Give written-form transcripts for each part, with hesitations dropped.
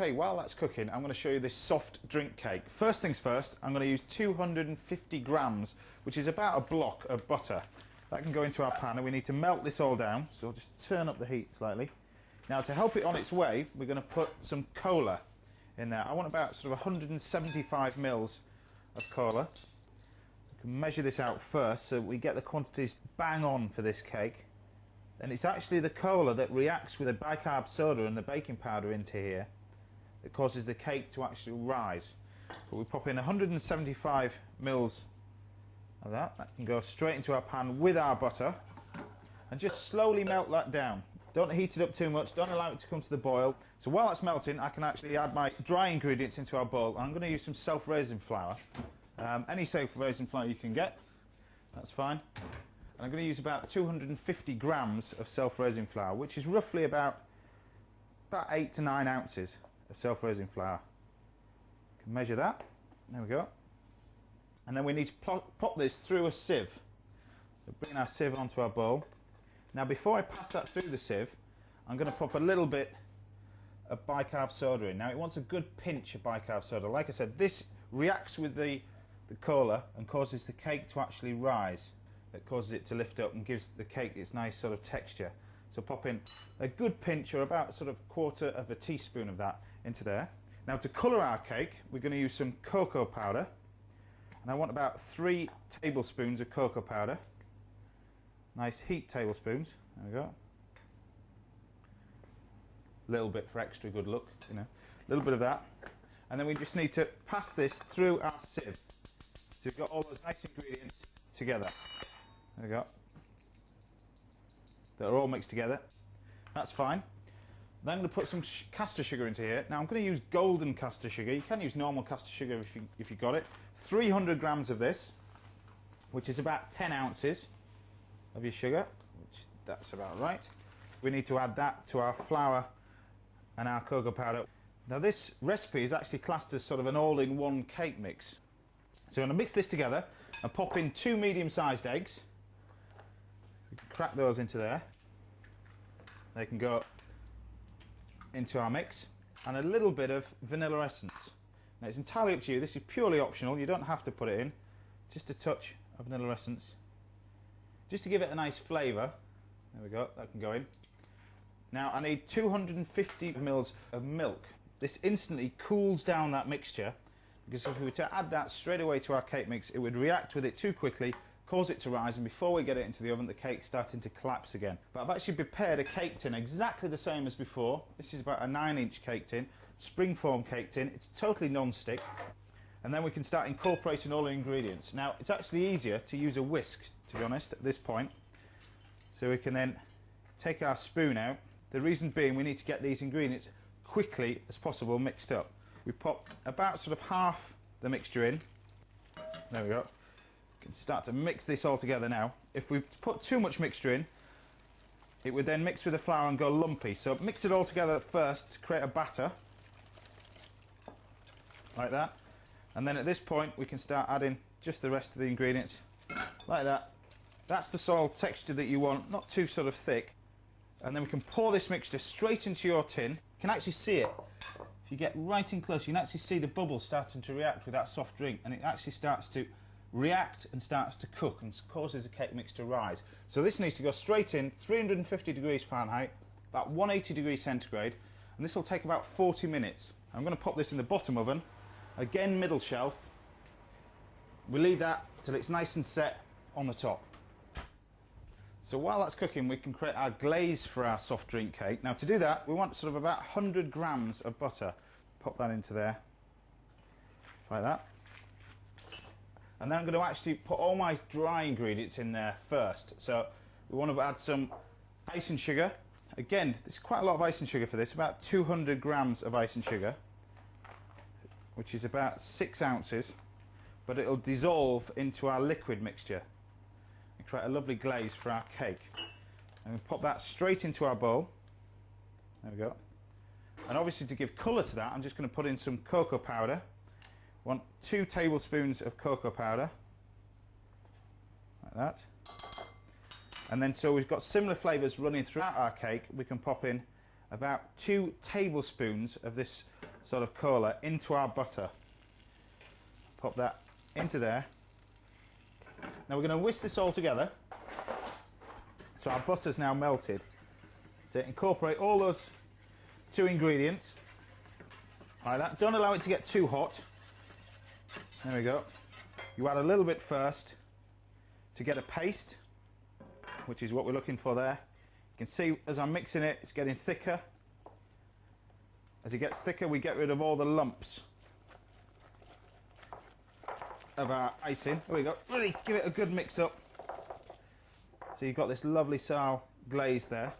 Okay, while that's cooking, I'm going to show you this soft drink cake. First things first, I'm going to use 250 grams, which is about a block of butter. That can go into our pan, and we need to melt this all down, so I'll just turn up the heat slightly. Now, to help it on its way, we're going to put some cola in there. I want about sort of 175 mils of cola. We can measure this out first so we get the quantities bang on for this cake. And it's actually the cola that reacts with the bicarb soda and the baking powder into here that causes the cake to actually rise. But we pop in 175 mils of that. That can go straight into our pan with our butter, and just slowly melt that down. Don't heat it up too much, don't allow it to come to the boil. So while that's melting, I can actually add my dry ingredients into our bowl. I'm going to use some self-raising flour. Any self-raising flour you can get, that's fine. And I'm going to use about 250 grams of self-raising flour, which is roughly about 8 to 9 ounces of self-raising flour. You can measure that. There we go. And then we need to pop this through a sieve. So bring our sieve onto our bowl. Now, before I pass that through the sieve, I'm going to pop a little bit of bicarb soda in. Now, it wants a good pinch of bicarb soda. Like I said, this reacts with the cola and causes the cake to actually rise. That causes it to lift up and gives the cake its nice sort of texture. So pop in a good pinch, or about sort of quarter of a teaspoon of that into there. Now, to colour our cake, we're going to use some cocoa powder. And I want about 3 tablespoons of cocoa powder. Nice heaped tablespoons. There we go. A little bit for extra good look, you know. A little bit of that. And then we just need to pass this through our sieve. So we've got all those nice ingredients together. There we go. They're all mixed together. That's fine. Then I'm going to put some caster sugar into here. Now, I'm going to use golden caster sugar. You can use normal caster sugar if you got it. 300 grams of this, which is about 10 ounces of your sugar, which that's about right. We need to add that to our flour and our cocoa powder. Now, this recipe is actually classed as sort of an all-in-one cake mix. So I'm going to mix this together and pop in 2 medium-sized eggs. We can crack those into there. They can go into our mix, and a little bit of vanilla essence. Now, it's entirely up to you. This is purely optional. You don't have to put it in. Just a touch of vanilla essence, just to give it a nice flavour. There we go. That can go in. Now, I need 250 mils of milk. This instantly cools down that mixture, because if we were to add that straight away to our cake mix, it would react with it too quickly, cause it to rise, and before we get it into the oven, the cake's starting to collapse again. But I've actually prepared a cake tin exactly the same as before. This is about a 9-inch cake tin, springform cake tin. It's totally non-stick. And then we can start incorporating all the ingredients. Now, it's actually easier to use a whisk, to be honest, at this point. So we can then take our spoon out. The reason being, we need to get these ingredients quickly as possible mixed up. We pop about sort of half the mixture in. There we go. We can start to mix this all together now. If we put too much mixture in, it would then mix with the flour and go lumpy. So mix it all together first to create a batter, like that. And then at this point, we can start adding just the rest of the ingredients, like that. That's the sort of texture that you want, not too sort of thick. And then we can pour this mixture straight into your tin. You can actually see it. If you get right in close, you can actually see the bubbles starting to react with that soft drink, and it actually starts to react and starts to cook and causes the cake mix to rise. So this needs to go straight in, 350 degrees Fahrenheit, about 180 degrees centigrade, and this will take about 40 minutes. I'm going to pop this in the bottom oven, again middle shelf. We leave that till it's nice and set on the top. So while that's cooking, we can create our glaze for our soft drink cake. Now, to do that, we want sort of about 100 grams of butter. Pop that into there, like that. And then I'm going to actually put all my dry ingredients in there first. So we want to add some icing sugar. Again, there's quite a lot of icing sugar for this, about 200 grams of icing sugar, which is about 6 ounces, but it'll dissolve into our liquid mixture and create a lovely glaze for our cake. And we pop that straight into our bowl. There we go. And obviously, to give colour to that, I'm just going to put in some cocoa powder. Want 2 tablespoons of cocoa powder, like that. And then, so we've got similar flavours running throughout our cake. We can pop in about 2 tablespoons of this sort of cola into our butter. Pop that into there. Now we're going to whisk this all together. So our butter's now melted. So incorporate all those 2 ingredients like that. Don't allow it to get too hot. There we go. You add a little bit first to get a paste, which is what we're looking for there. You can see as I'm mixing it, it's getting thicker. As it gets thicker, we get rid of all the lumps of our icing. There we go. Really give it a good mix up. So you've got this lovely sour glaze there.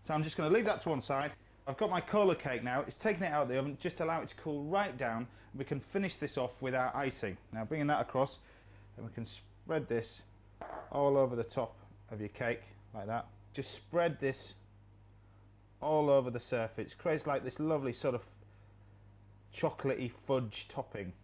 So I'm just going to leave that to one side. I've got my cola cake now. It's taken it out of the oven. Just allow it to cool right down. We can finish this off with our icing. Now bringing that across, and we can spread this all over the top of your cake like that. Just spread this all over the surface. It creates like this lovely sort of chocolatey fudge topping.